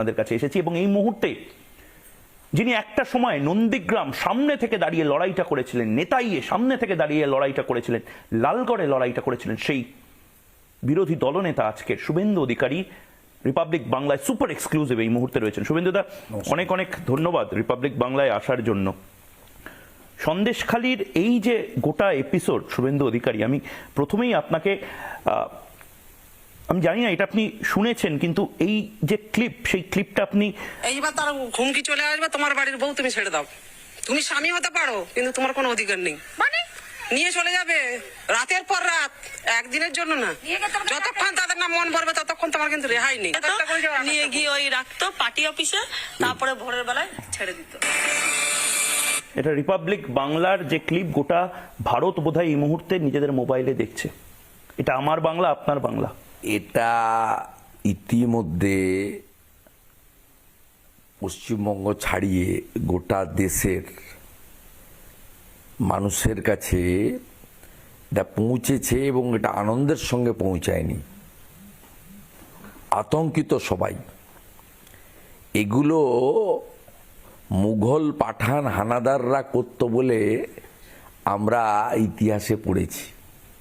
আমাদের কাছে এসেছি এবং এই মুহূর্তে যিনি একটা সময় নন্দীগ্রাম সামনে থেকে দাঁড়িয়ে লড়াইটা করেছিলেন, নেতাইয়ে সামনে থেকে দাঁড়িয়ে লড়াইটা করেছিলেন, লালগড়ে লড়াইটা করেছিলেন, সেই বিরোধী দলনেতা আজকে শুভেন্দু অধিকারী রিপাবলিক বাংলায় সুপার এক্সক্লুসিভ এই মুহূর্তে রয়েছেন। শুভেন্দু দা, অনেক অনেক ধন্যবাদ রিপাবলিক বাংলায় আসার জন্য। সন্দেশখালীর এই যে গোটা এপিসোড শুভেন্দু অধিকারী, আমি প্রথমেই আপনাকে আমি জানি না এটা আপনি শুনেছেন, কিন্তু এই যে ক্লিপ, সেই ক্লিপটা আপনি এইবার তার হুমকি চলে আসবে, তোমার বাড়ির বউ তুমি ছেড়ে দাও, তুমি স্বামী হতে পারো কিন্তু তোমার কোনো অধিকার নেই, মানে নিয়ে চলে যাবে রাতের পর রাত, একদিনের জন্য না, যতক্ষণ তাদের না মন ভরবে ততক্ষণ তোমার কিন্তু রেহাই নেই। নিয়ে গিয়ে ওই রাখতো পার্টি অফিসে, তারপরে ভোরের বেলায় ছেড়ে দিত। এটা রিপাবলিক বাংলার যে ক্লিপ, গোটা ভারত বোধহয় এই মুহূর্তে নিজেদের মোবাইলে দেখছে। এটা আমার বাংলা, আপনার বাংলা। এটা ইতিমধ্যে পশ্চিমবঙ্গ ছাড়িয়ে গোটা দেশের মানুষের কাছে এটা পৌঁছেছে এবং এটা আনন্দের সঙ্গে পৌঁছায়নি, আতঙ্কিত সবাই। এগুলো মুঘল পাঠান হানাদাররা করত বলে আমরা ইতিহাসে পড়েছি।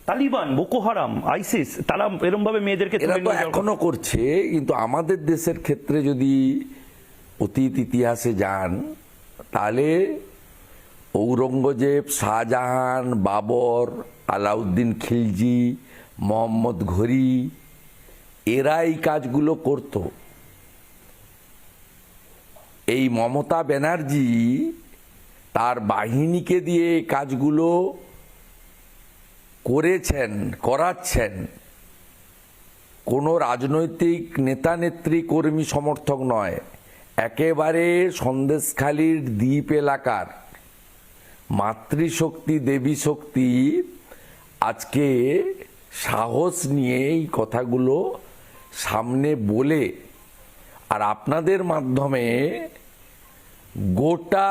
তালিবান, বোকো হারাম, আইসিস, তারা এরকম ভাবে মেয়েদেরকে এরা তো এখনো করছে, কিন্তু আমাদের দেশের ক্ষেত্রে যদি অতীত ইতিহাসে যান তাহলে ঔরঙ্গজেব, শাহজাহান, বাবর, আলাউদ্দিন খিলজি, মোহাম্মদ ঘুরি, এরা এই কাজগুলো করত। এই মমতা ব্যানার্জি তার বাহিনীকে দিয়ে এই কাজগুলো করেছেন, করাচ্ছেন। কোনো রাজনৈতিক নেতা নেত্রী কর্মী সমর্থক নয়, একেবারে সন্দেশখালীর দ্বীপ এলাকার মাতৃশক্তি, দেবী শক্তি আজকে সাহস নিয়ে এই কথাগুলো সামনে বলে আর আপনাদের মাধ্যমে গোটা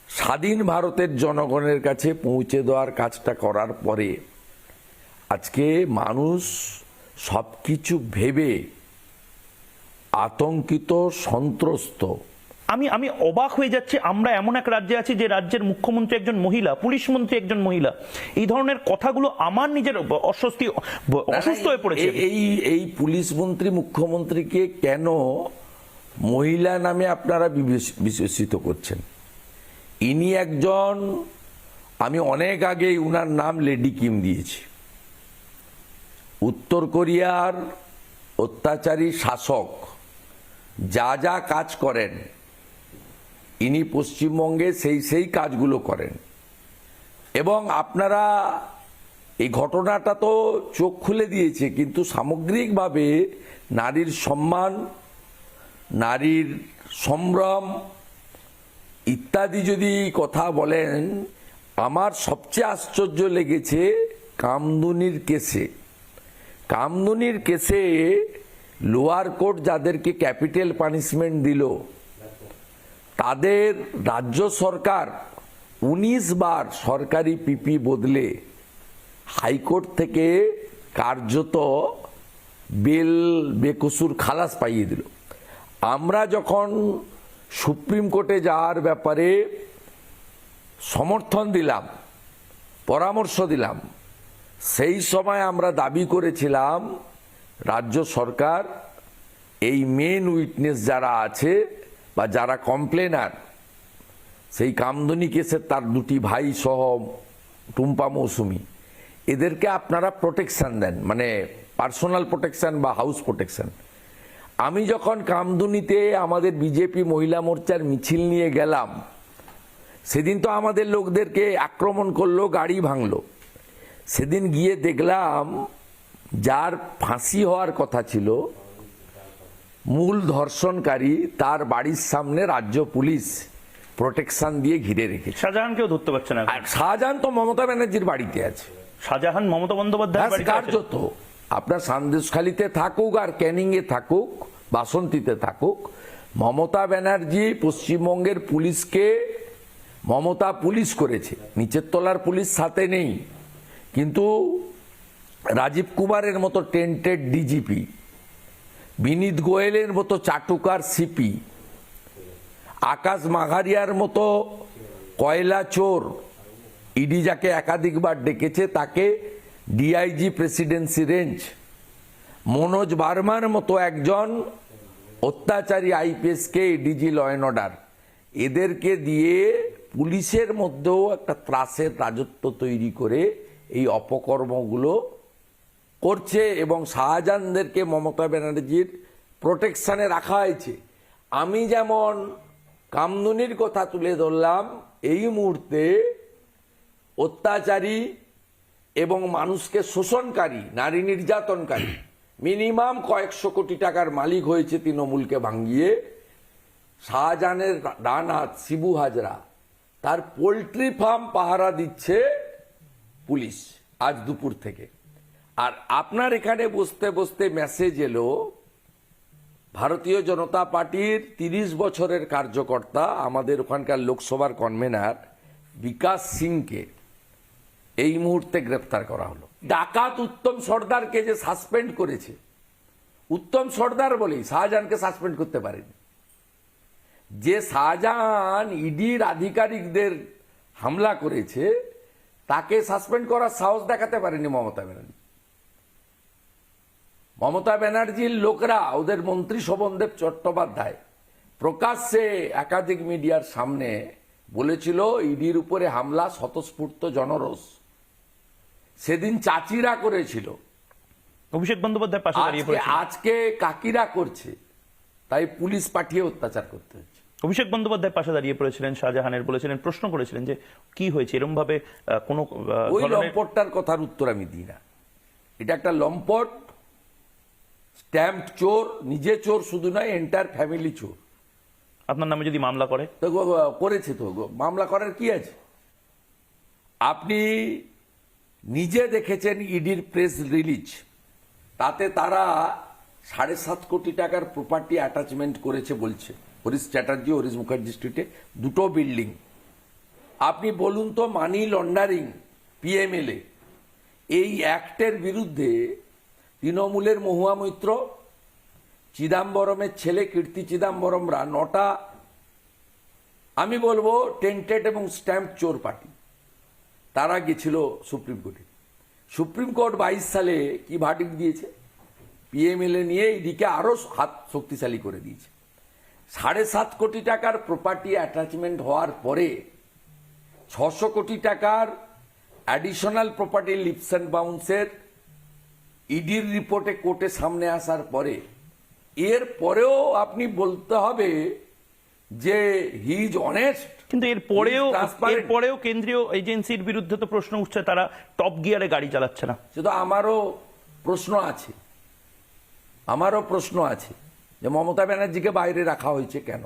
স্বাধীন ভারতের জনগণের কাছে পৌঁছে দেওয়ার কাজটা করার পরে আজকে মানুষ সব কিছু ভেবে আতঙ্কিত, সন্ত্রস্ত। আমি অবাক হয়ে যাচ্ছি। আমরা এমন এক রাজ্যে আছি যে রাজ্যের মুখ্যমন্ত্রী একজন মহিলা, পুলিশ মন্ত্রী একজন মহিলা। এই ধরনের কথাগুলো আমার নিজের অসুস্থ হয়ে পড়েছে। এই পুলিশ মন্ত্রী, মুখ্যমন্ত্রীকে কেন মহিলা নামে আপনারা বিশেষিত করছেন? ইনি একজন, আমি অনেক আগে উনার নাম লেডি কিম দিয়েছি। উত্তর কোরিয়ার অত্যাচারী শাসক যা যা কাজ করেন, ইনি পশ্চিমবঙ্গে সেই কাজগুলো করেন। এবং আপনারা এই ঘটনাটা তো চোখ খুলে দিয়েছে, কিন্তু সামগ্রিকভাবে নারীর সম্মান, নারীর সম্ভ্রম ইত্যাদি যদি কথা বলেন, আমার সবচেয়ে আশ্চর্য লেগেছে কামদুনির কেসে। কামদুনির কেসে লোয়ার কোর্ট যাদেরকে ক্যাপিটাল পানিশমেন্ট দিল, তাদের রাজ্য সরকার 19 বার সরকারি পিপি বদলে হাইকোর্ট থেকে কার্যত বেল বেকসুর খালাস পাইয়ে দিল। আমরা যখন সুপ্রিম কোর্টে যাওয়ার ব্যাপারে সমর্থন দিলাম, পরামর্শ দিলাম, সেই সময় আমরা দাবি করেছিলাম রাজ্য সরকার এই মেন উইটনেস যারা আছে বা যারা কমপ্লেনার, সেই কামদুনি কেসের তার দুটি ভাই সহ টুম্পা মৌসুমি, এদেরকে আপনারা প্রোটেকশন দেন, মানে পার্সোনাল প্রোটেকশন বা হাউস প্রোটেকশন। আমি যখন কামদুনিতে আমাদের বিজেপি মহিলা মোর্চার মিছিল নিয়ে গেলাম, সেদিন তো আমাদের লোকদেরকে আক্রমণ করলো, গাড়ি ভাঙলো। সেদিন গিয়ে দেখলাম যার ফাঁসি হওয়ার কথা ছিল, মূল ধর্ষণকারী, তার বাড়ির সামনে রাজ্য পুলিশ প্রোটেকশন দিয়ে ঘিরে রেখেছে। শাহজাহানকেও ধরতে পারছে না। আর শাহজাহান তো মমতা ব্যানার্জির বাড়িতে আছে। শাহজাহান মমতা বন্দ্যোপাধ্যায় কার্যত আপনার সন্দেশখালীতে থাকুক আর ক্যানিং এ থাকুক, বাসন্তীতে থাকুক, মমতা ব্যানার্জি পশ্চিমবঙ্গের পুলিশকে মমতা পুলিশ করেছে, নিচের তলার পুলিশ সাথে নেই। কিন্তু রাজীব কুমারের মতো টেন্টেড ডিজিপি বিনীত গোয়েলের মতো চাটুকার সিপি, আকাশ মাঘারিয়ার মতো কয়লা চোর, ইডি যাকে একাধিকবার ডেকেছে তাকে ডিআইজি প্রেসিডেন্সি রেঞ্জ, মনোজ বার্মার মতো একজন অত্যাচারী আইপিএসকে ডিজি ল অ্যান্ড অর্ডার, এদেরকে দিয়ে পুলিশের মধ্যেও একটা ত্রাসের রাজত্ব তৈরি করে এই অপকর্মগুলো করছে এবং শাহজাহানদেরকে মমতা ব্যানার্জির প্রোটেকশনে রাখা হয়েছে। আমি যেমন কামদুনির কথা তুলে ধরলাম, এই মুহূর্তে অত্যাচারী এবং মানুষকে শোষণকারী, নারী নির্যাতনকারী, মিনিমাম কয়েকশো কোটি টাকার মালিক হয়েছে তৃণমূলকে ভাঙিয়ে শাহজাহানের ডান হাত শিবু হাজরা, তার পোল্ট্রি ফার্ম পাহারা দিচ্ছে পুলিশ আজ দুপুর থেকে। আর আপনার এখানে বসতে বসতে মেসেজ এলো ভারতীয় জনতা পার্টির 30 বছরের কার্যকর্তা, আমাদের ওখানকার লোকসভার কনভেনার বিকাশ সিংকে এই মুহূর্তে গ্রেফতার করা হলো। ডাকাত উত্তম সর্দারকে যে সাসপেন্ড করেছে, উত্তম সর্দার বলেই শাহজাহানকে সাসপেন্ড করতে পারেনি। যে শাহজাহান ইডির আধিকারিকদের হামলা করেছে তাকে সাসপেন্ড করার সাহস দেখাতে পারেনি মমতা ব্যানার্জি। মমতা ব্যানার্জির লোকরা, ওদের মন্ত্রী শোভনদেব চট্টোপাধ্যায় প্রকাশ্যে একাধিক মিডিয়ার সামনে বলেছিল ইডির উপরে হামলা স্বতঃস্ফূর্ত জনরোষ। সেদিন চাচিরা করেছিল, অভিষেক বন্দ্যোপাধ্যায় পাশে দাঁড়িয়ে পড়েছেন। আজকে কাকিরা করছে, তাই পুলিশ পাঠিয়ে অত্যাচার করতে হচ্ছে। অভিষেক বন্দ্যোপাধ্যায় পাশে দাঁড়িয়ে পড়েছিলেন শাহজাহানের, বলেছিলেন, প্রশ্ন করেছিলেন যে কি হয়েছে এরকম ভাবে কোনো ওই লম্পটটার কথার উত্তর আমি দিই না। এটা একটা লম্পট, স্ট্যাম্প চোর, নিজে চোর শুধু নয়, এন্টার ফ্যামিলি চোর। আপনার নামে যদি মামলা করে, তো করেছে, তো মামলা করার কি আছে? আপনি নিজে দেখেছেন ইডির প্রেস রিলিজ, তাতে তারা 7.5 কোটি টাকার প্রপার্টি অ্যাটাচমেন্ট করেছে বলছে। হরিশ চ্যাটার্জি, হরিশ মুখার্জি স্ট্রিটে 2টো বিল্ডিং। আপনি বলুন তো, মানি লন্ডারিং, পিএমএলএ, এই অ্যাক্টের বিরুদ্ধে তৃণমূলের মহুয়া মৈত্র, চিদাম্বরমের ছেলে কীর্তি চিদাম্বরমরা 9টা, আমি বলবো টেন্টেড এবং স্ট্যাম্প চোর পার্টি, তারা গেছিল সুপ্রিম কোর্টে। সুপ্রিম কোর্ট 22 সালে কি ভার্ডিক্ট দিয়েছে? পিএমএলএ নিয়ে ইডিকে আরো হাত শক্তিশালী করে দিয়েছে। 7.5 কোটি টাকার প্রপার্টি অ্যাটাচমেন্ট হওয়ার পরে 600 কোটি টাকার অ্যাডিশনাল প্রপার্টি লিপস অ্যান্ড বাউন্সের ইডির রিপোর্টে কোর্টে সামনে আসার পরে, এর পরেও আপনি বলতে হবে যে হি ইজ অনেস্ট। কিন্তু এরপরেও কেন্দ্রীয় এজেন্সির বিরুদ্ধে তো প্রশ্ন উঠছে, তারা টপ গিয়ারে গাড়ি চালাচ্ছে না। শুধু আমারও প্রশ্ন আছে যে মমতা ব্যানার্জিকে বাইরে রাখা হয়েছে কেন?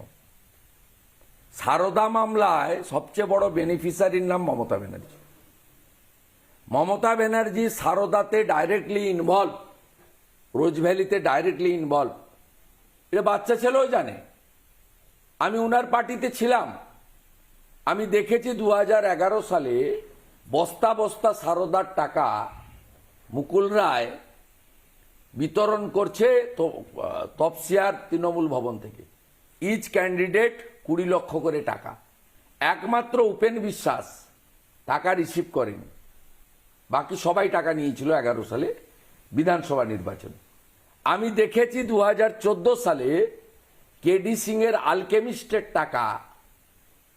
সারদা মামলায় সবচেয়ে বড় বেনিফিশিয়ারির নাম মমতা ব্যানার্জি। মমতা ব্যানার্জি সারদাতে ডাইরেক্টলি ইনভলভ, রোজভ্যালিতে ডাইরেক্টলি ইনভলভ। এটা বাচ্চা ছেলেও জানে। আমি ওনার পার্টিতে ছিলাম, আমি দেখেছি 2011 সালে বস্তা বস্তা সারদার টাকা মুকুল রায় বিতরণ করছে তপসিয়ার তৃণমূল ভবন থেকে। ইচ ক্যান্ডিডেট 20 লক্ষ করে টাকা। একমাত্র উপেন বিশ্বাস টাকা রিসিভ করেনি, বাকি সবাই টাকা নিয়েছিল 11 সালে বিধানসভা নির্বাচন। আমি দেখেছি 2014 সালে কেডি সিং এর আলকেমিস্টের টাকা,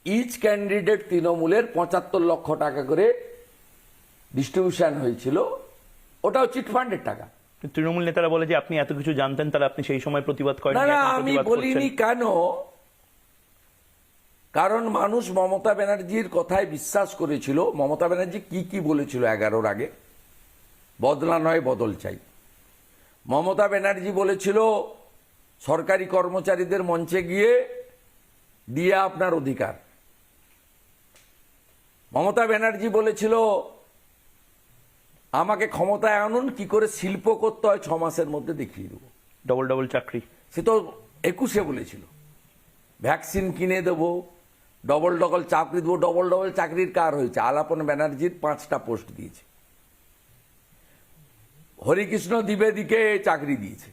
ইচ ক্যান্ডিডেট তৃণমূলের 75 লক্ষ টাকা করে ডিস্ট্রিবিউশন হয়েছিল, ওটাও চিটফান্ডের টাকা। তৃণমূল নেতারা বলে যে আপনি এত কিছু জানতেন, তাহলে আপনি সেই সময় প্রতিবাদ করেন। না, আমি বলিনি। কেন? কারণ মানুষ মমতা ব্যানার্জির কথায় বিশ্বাস করেছিল। মমতা ব্যানার্জি কি বলেছিল 11-র আগে? বদলা নয়, বদল চাই। মমতা ব্যানার্জি বলেছিল সরকারি কর্মচারীদের মঞ্চে গিয়ে দিয়ে আপনার অধিকার। মমতা ব্যানার্জি বলেছিল আমাকে ক্ষমতায় আনুন, কি করে শিল্প করতে হয় 6 মাসের মধ্যে দেখিয়ে দেবো। ডবল চাকরি, সে তো 21-এ বলেছিল। ভ্যাকসিন কিনে দেবো, ডবল চাকরি দেবো। ডবল চাকরির কার হয়েছে? আলাপন ব্যানার্জির 5টা পোস্ট দিয়েছে, হরিকৃষ্ণ দ্বিবেদীকে চাকরি দিয়েছে।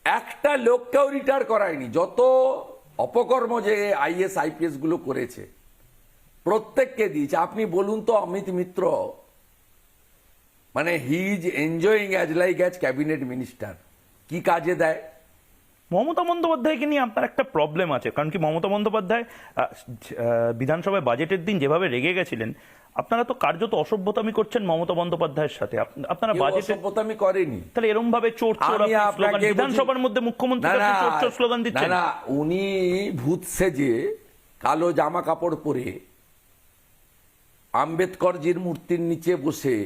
একটা লোককেও রিটায়ার করায়নি। যত অপকর্ম যে আইএস আইপিএস গুলো করেছে প্রত্যেককে দিয়েছে। আপনি বলুন তো অমিত মিত্র, মানে he is enjoying as like as cabinet minister, কি কাজে দেয়? মমতা বন্দ্যোপাধ্যায়কে নিয়ে আপনার একটা প্রবলেম আছে, কারণ কি মমতা বন্দ্যোপাধ্যায় বিধানসভায় বাজেটের দিন যেভাবে রেগে গেছিলেন, আপনারা তো কার্যত অসভ্যতামি করছেন মমতা বন্দ্যোপাধ্যায়ের সাথে। আপনারা কেউ বাজেটে অসভ্যতামি করেনি। তাহলে এরকম ভাবে চোর চোর আমি আপনি আপনাকে স্লোগান, বিধানসভার মধ্যে মুখ্যমন্ত্রী না, আপনি চোর চোর স্লোগান না, দিচ্ছেন। না, উনি ভূত সেজে কালো জামা কাপড় পরে আম্বেদকরজির মূর্তির নিচে বসে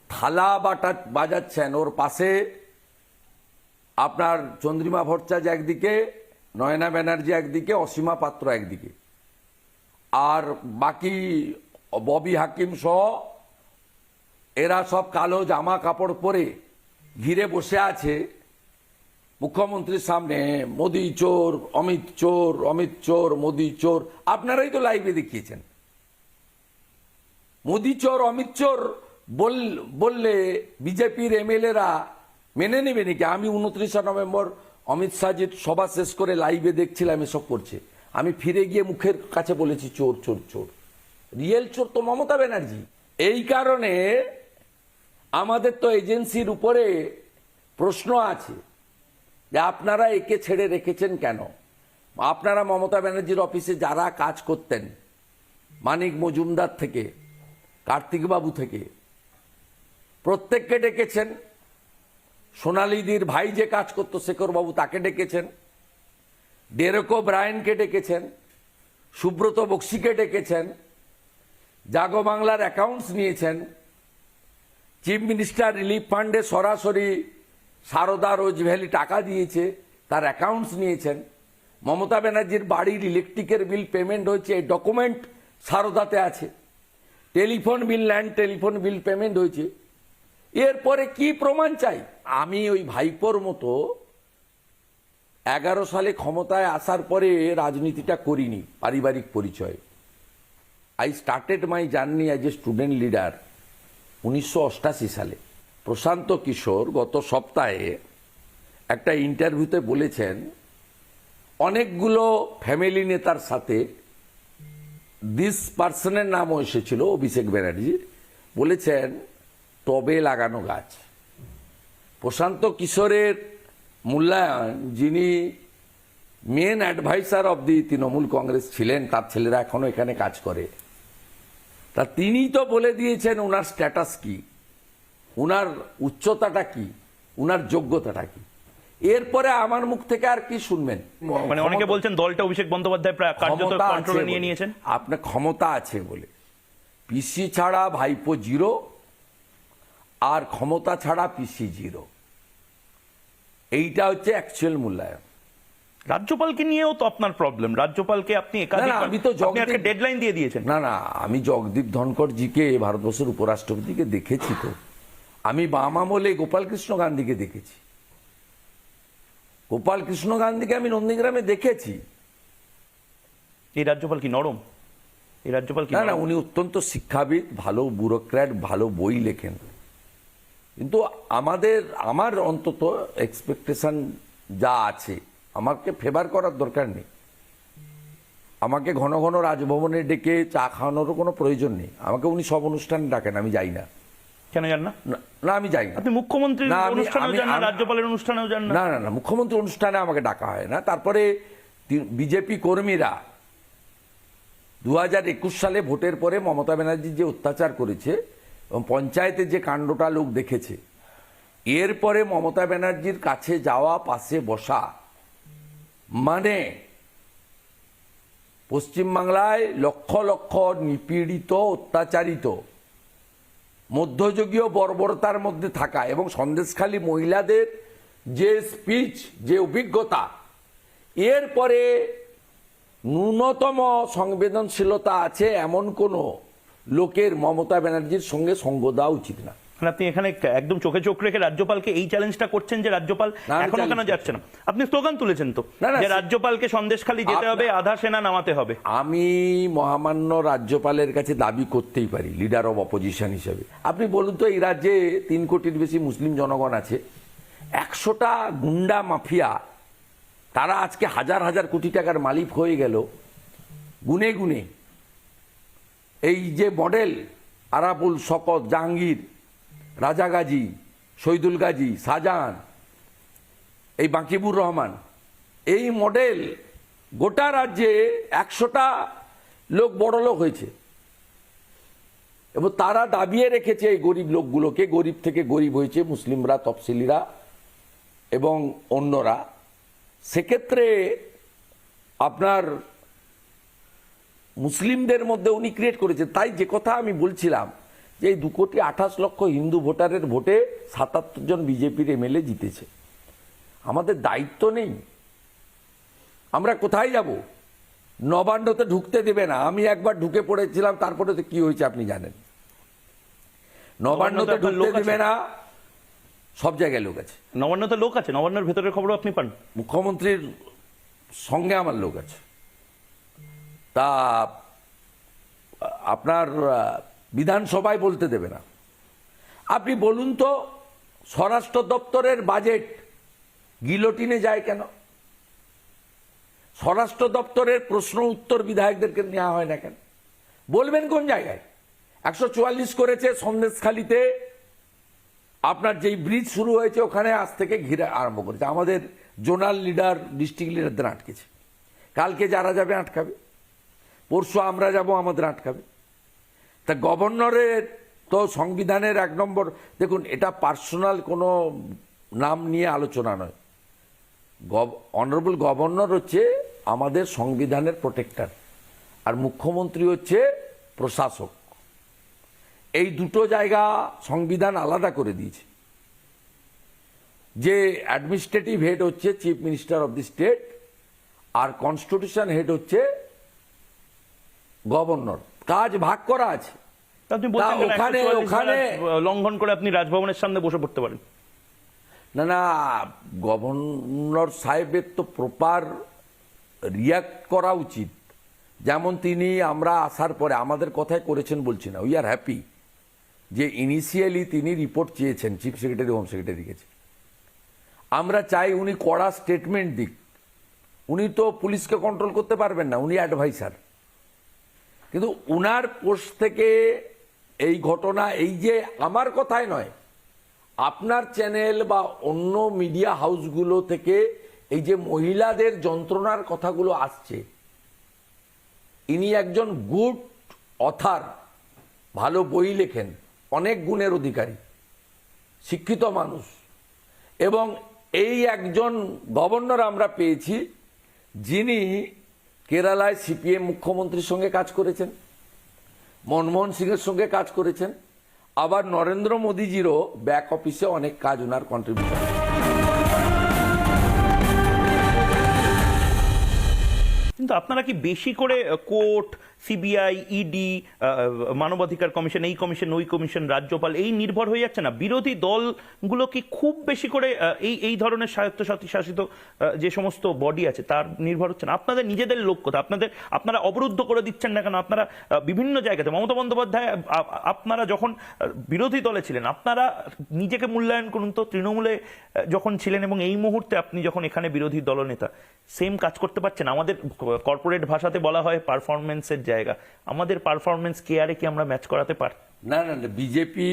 থালা বাটা বাজাচ্ছেন। ওর পাশে আপনার চন্দ্রিমা ভট্টাচার্য একদিকে, নয়না ব্যানার্জি একদিকে, অসীমা পাত্র একদিকে, আর বাকি ববি হাকিম সহ এরা সব কালো জামা কাপড় পরে ঘিরে বসে আছে মুখ্যমন্ত্রীর সামনে। মোদি চোর, অমিত চোর, অমিত চোর, মোদি চোর। আপনারাই তো লাইভে দেখিয়েছেন। মোদি চোর, অমিত চোর বললে বিজেপির এমএলএরা মেনে নেবে নাকি? আমি 29 নভেম্বর অমিত শাহজির সভা শেষ করে লাইভে দেখছিলাম এসব করছে, আমি ফিরে গিয়ে মুখের কাছে বলেছি চোর চোর চোর। রিয়েল চোর তো মমতা ব্যানার্জি। এই কারণে আমাদের তো এজেন্সির উপরে প্রশ্ন আছে যে আপনারা একে ছেড়ে রেখেছেন কেন? আপনারা মমতা ব্যানার্জির অফিসে যারা কাজ করতেন, মানিক মজুমদার থেকে কার্তিক বাবু থেকে প্রত্যেককে ডেকেছেন। সোনালিদির ভাই যে কাজ করতো শেখর বাবু তাকে ডেকেছেন, ডেরেকো ব্রায়েনকে ডেকেছেন, সুব্রত বক্সিকে ডেকেছেন, জাগো বাংলার অ্যাকাউন্টস নিয়েছেন, চিফ মিনিস্টার রিলিফ ফান্ডে সরাসরি সারদা রোজ ভ্যালি টাকা দিয়েছে, তার অ্যাকাউন্টস নিয়েছেন। মমতা ব্যানার্জির বাড়ির ইলেকট্রিকের বিল পেমেন্ট হয়েছে, এই ডকুমেন্ট সারদাতে আছে। Telephone bill, land telephone bill payment হয়েছে। এরপরে কি প্রমাণ চাই? আমি ওই ভাইপোর মতো 11 সালে ক্ষমতায় আসার পরে রাজনীতিটা করিনি পারিবারিক পরিচয়। I started my journey as a student leader 1988 সালে। প্রশান্ত কিশোর গত সপ্তাহে একটা ইন্টারভিউতে বলেছেন অনেকগুলো ফ্যামিলি নেতার সাথে দিস পার্সনের নামও এসেছিল, অভিষেক ব্যানার্জি, বলেছেন টবে লাগানো গাছ। প্রশান্ত কিশোরের মূল্যায়ন, যিনি main adviser of the Trinamool Congress ছিলেন, তার ছেলেরা এখনো এখানে কাজ করে, তা তিনি তো বলে দিয়েছেন ওনার স্ট্যাটাস কি, উনার উচ্চতাটা কি, উনার যোগ্যতাটা কি। এরপরে আমার মুখ থেকে আর কি শুনবেন? মানে অনেকে বলছেন দলটা অভিষেক বন্দ্যোপাধ্যায় প্রায় কার্যত ক্ষমতা আছে কন্ট্রোলে নিয়ে বলে। নিয়েছেন। আপনার ক্ষমতা আছে বলে। পিসি ছাড়া ভাইপো জিরো, আর ক্ষমতা ছাড়া পিসি জিরো। এইটা হচ্ছে অ্যাকচুয়াল মূল্যায়ন। রাজ্যপালকে নিয়েও তো আপনার প্রবলেম। রাজ্যপালকে আপনি একাধিক, আমি তো আপনি একটা ডেডলাইন দিয়ে দিয়েছেন। না, আমি জগদীপ ধনখড়জিকে ভারতবর্ষের উপরাষ্ট্রপতিকে দেখেছি তো। আমি বাম আমলে গোপাল কৃষ্ণ গান্ধীকে দেখেছি। গোপাল কৃষ্ণ গান্ধীকে আমি নন্দীগ্রামে দেখেছি। এই রাজ্যপাল কি নরম? এই রাজ্যপাল কি না, নরম? উনি অত্যন্ত শিক্ষাবিদ, ভালো ব্যুরোক্র্যাট, ভালো বই লেখেন। কিন্তু আমার অন্তত এক্সপেকটেশন যা আছে, আমাকে ফেভার করার দরকার নেই। আমাকে ঘন ঘন রাজভবনে ডেকে চা খাওয়ানোরও কোনো প্রয়োজন নেই। আমাকে উনি সব অনুষ্ঠানে ডাকেন, আমি যাই না। কেন যান না? না, আমি যাই না। আপনি মুখ্যমন্ত্রীর না, অনুষ্ঠানেও যান না, রাজ্যপালের অনুষ্ঠানেও যান না? না, মুখ্যমন্ত্রী অনুষ্ঠানে আমাকে ডাকা হয় না। তারপরে বিজেপি কর্মীরা 2021 সালে ভোটের পরে মমতা ব্যানার্জি যে অত্যাচার করেছে এবং পঞ্চায়েতের যে কাণ্ডটা লোক দেখেছে, এরপরে মমতা ব্যানার্জির কাছে যাওয়া, পাশে বসা, মানে পশ্চিমবাংলায় লক্ষ লক্ষ নিপীড়িত, অত্যাচারিত, মধ্যযুগীয় বর্বরতার মধ্যে থাকা এবং সন্দেশখালী মহিলাদের যে স্পিচ, যে অভিজ্ঞতা, এরপরে ন্যূনতম সংবেদনশীলতা আছে এমন কোন লোকের মমতা ব্যানার্জির সঙ্গে সঙ্গ দেওয়া উচিত না। আপনি এখানে একদম চোখে চোখ রেখে রাজ্যপালকে এই চ্যালেঞ্জটা করছেন যে রাজ্যপাল এখনো কেন যাচ্ছে না? আপনি স্লোগান তুলেছেন তো যে রাজ্যপালকে সন্দেশখালী যেতে হবে, আধা সেনা নামাতে হবে। আমি মহামান্য রাজ্যপালের কাছে দাবি করতেই পারি লিডার অব অপোজিশন হিসেবে। আপনি বলুন তো, এই রাজ্যে 3 কোটির বেশি মুসলিম জনগণ আছে, 100টা গুন্ডা মাফিয়া তারা আজকে হাজার হাজার কোটি টাকার মালিক হয়ে গেল গুনে গুনে। এই যে মডেল আরাবুল, শকত, জাহাঙ্গীর, রাজা গাজী, শহীদুল গাজী, শাহজাহান, এই বাকিবুর রহমান, এই মডেল গোটা রাজ্যে 100টা লোক বড় লোক হয়েছে এবং তারা দাবিয়ে রেখেছে এই গরিব লোকগুলোকে। গরিব থেকে গরিব হয়েছে মুসলিমরা, তফসিলিরা এবং অন্যরা। সেক্ষেত্রে আপনার মুসলিমদের মধ্যে উনি ক্রিয়েট করেছে। তাই যে কথা আমি বলছিলাম যে এই 2,28,00,000 হিন্দু ভোটারের ভোটে 77 জন বিজেপির এমএলএ জিতেছে। আমাদের দায়িত্ব নেই? আমরা কোথায় যাব? নবান্নতে ঢুকতে দেবে না। আমি একবার ঢুকে পড়েছিলাম, তারপরে তো কি হয়েছে আপনি জানেন। নবান্নতে ঢুকতে দেবে না, সব জায়গায় লোক আছে। নবান্নতে লোক আছে, নবান্নের ভেতরের খবরও আপনি পান? মুখ্যমন্ত্রীর সঙ্গে আমার লোক আছে। তা আপনার বিধানসভায় বলতে দেবে না। আপনি বলুন তো, স্বরাষ্ট্র দপ্তরের বাজেট গিলোটিনে যায় কেন? স্বরাষ্ট্র দপ্তরের প্রশ্ন উত্তর বিধায়কদেরকে নেওয়া হয় না কেন? বলবেন কোন জায়গায়? 144 করেছে সন্দেশখালীতে, আপনার যেই ব্রিজ শুরু হয়েছে ওখানে আজ থেকে ঘিরে আরম্ভ করেছে। আমাদের জোনাল লিডার, ডিস্ট্রিক্ট লিডারদের আটকেছে। কালকে যারা যাবে আটকাবে, পরশু আমরা যাব, আমাদের আটকাবে। তা গভর্নরের তো সংবিধানের 1 নম্বর, দেখুন এটা পার্সোনাল কোনো নাম নিয়ে আলোচনা নয়। অনারেবল গভর্নর হচ্ছে আমাদের সংবিধানের প্রোটেক্টর, আর মুখ্যমন্ত্রী হচ্ছে প্রশাসক। এই দুটো জায়গা সংবিধান আলাদা করে দিয়েছে। যে অ্যাডমিনিস্ট্রেটিভ হেড হচ্ছে chief minister of the state, আর কনস্টিটিউশন হেড হচ্ছে গভর্নর। কাজ ভাগ করা আছে। আপনি বলছেন যে ওখানে 144 লঙ্ঘন করে আপনি রাজভবনের সামনে বসে পড়তে পারেন? না না, গভর্নর সাহেবের তো প্রপার রিয়াক্ট করা উচিত। যেমন তিনি আমরা আসার পরে আমাদের কথাই করেছেন বলছি না, উই আর হ্যাপি যে ইনিশিয়ালি তিনি রিপোর্ট চেয়েছেন, চিফ সেক্রেটারি, হোম সেক্রেটারি গেছে। আমরা চাই উনি কড়া স্টেটমেন্ট দিক। উনি তো পুলিশকে কন্ট্রোল করতে পারবেন না, উনি অ্যাডভাইসার। কিন্তু উনার পোস্ট থেকে এই ঘটনা, এই যে আমার কথাই নয়, আপনার চ্যানেল বা অন্য মিডিয়া হাউসগুলো থেকে এই যে মহিলাদের যন্ত্রণার কথাগুলো আসছে, ইনি একজন গুড অথার, ভালো বই লেখেন, অনেক গুণের অধিকারী, শিক্ষিত মানুষ, এবং এই একজন গভর্নর আমরা পেয়েছি যিনি কেরালায় সিপিএম মুখ্যমন্ত্রীর সঙ্গে কাজ করেছেন, মনমোহন সিংয়ের সঙ্গে কাজ করেছেন, আবার নরেন্দ্র মোদীজিরও ব্যাক অফিসে অনেক কাজ ওনার কন্ট্রিবিউশন। কিন্তু আপনারা কি বেশি করে কোর্ট, সিবিআই, ইডি, মানবাধিকার কমিশন, এই কমিশন, ওই কমিশন, রাজ্যপাল, এই নির্ভর হয়ে যাচ্ছে না? বিরোধী দলগুলো কি খুব বেশি করে এই ধরনের স্বায়ত্তশাসিত শাসিত যে সমস্ত বডি আছে তার নির্ভর হচ্ছে না? আপনাদের নিজেদের লক্ষ্যতা আপনারা অবরুদ্ধ করে দিচ্ছেন না কেন? আপনারা বিভিন্ন জায়গাতে, মমতা বন্দ্যোপাধ্যায় আপনারা যখন বিরোধী দলে ছিলেন আপনারা নিজেকে মূল্যায়ন করুন তো, তৃণমূলে যখন ছিলেন এবং এই মুহূর্তে আপনি যখন এখানে বিরোধী দলনেতা, সেম কাজ করতে পারছেন? আমাদের কর্পোরেট ভাষাতে বলা হয় পারফরমেন্সের জায়গা। আমাদের পারফরমেন্স কেয়ারে কি আমরা ম্যাচ করাতে পারি? না না না, বিজেপি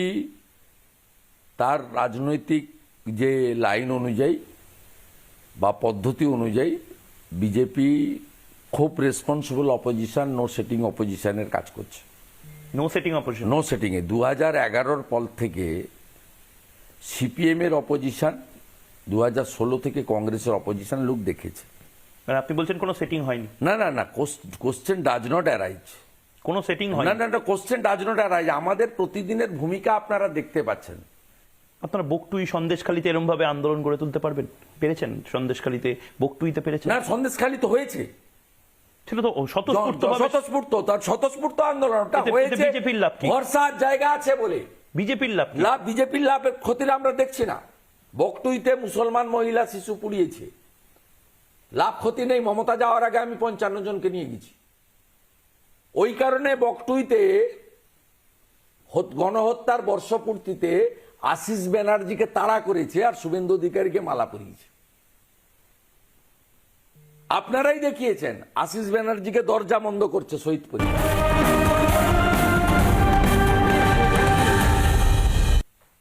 তার রাজনৈতিক যে লাইন অনুযায়ী বা পদ্ধতি অনুযায়ী বিজেপি খুব রেসপন্সিবল অপোজিশন, নো সেটিং অপোজিশনের কাজ করছে। No setting opposition? নো সেটিংয়ে 2011-র পর থেকে সিপিএম এর অপোজিশন, 2016 থেকে কংগ্রেসের অপোজিশন লোক দেখেছে। আপনি বলছেন কোনো সেটিং হয়নি? না না না, কোশ্চেন ডাজ নট অ্যারাইজ। কোনো সেটিং হয় না না না, কোশ্চেন ডাজ নট অ্যারাইজ। আমাদের প্রতিদিনের ভূমিকা আপনারা দেখতে পাচ্ছেন। আপনারা বকটুই, সন্দেশখালীতে এরকম ভাবে আন্দোলন গড়ে তুলতে পেরেছেন? সন্দেশখালীতে, বকটুইতে পেরেছেন? না, সন্দেশখালী তো হয়েছে, ছিল তো স্বতঃস্ফূর্ত আন্দোলনটা হয়েছে। বিজেপির লাভ কি? ভরসার জায়গা আছে বলে বিজেপির লাভ? বিজেপির লাভের ক্ষতিটা আমরা দেখছি না। বকটুইতে মুসলমান মহিলা শিশু পুড়িয়েছে, লাভ ক্ষতি নেই। মমতা যাওয়ার আগে আমি 55 জনকে নিয়ে গেছি। ওই কারণে বকটুইতে গণহত্যার বর্ষপূর্তিতে আশিস ব্যানার্জিকে তাড়া করেছে আর শুভেন্দু অধিকারীকে মালা পরিয়েছে। আপনারাই দেখিয়েছেন আশিস ব্যানার্জিকে দরজা বন্ধ করছে শহীদ পরিবার।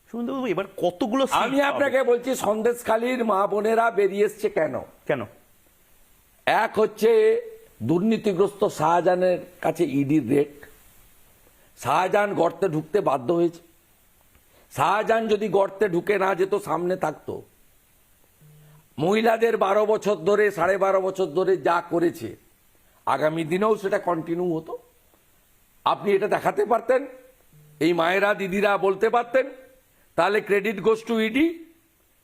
শুভেন্দুবাবু, এবার কতগুলো seat আমি পাবে? আপনাকে বলছি সন্দেশখালীর মা বোনেরা বেরিয়ে এসছে কেন? কেন? এক হচ্ছে দুর্নীতিগ্রস্ত শাহজাহানের কাছে ইডির রেট। শাহজাহান গর্তে ঢুকতে বাধ্য হয়েছে। শাহজাহান যদি গর্তে ঢুকে না যেত, সামনে থাকতো। মহিলাদের 12 বছর ধরে 12.5 বছর ধরে যা করেছে, আগামী দিনেও সেটা কন্টিনিউ হতো। আপনি এটা দেখাতে পারতেন, এই মায়েরা দিদিরা বলতে পারতেন, তাহলে credit goes to ED,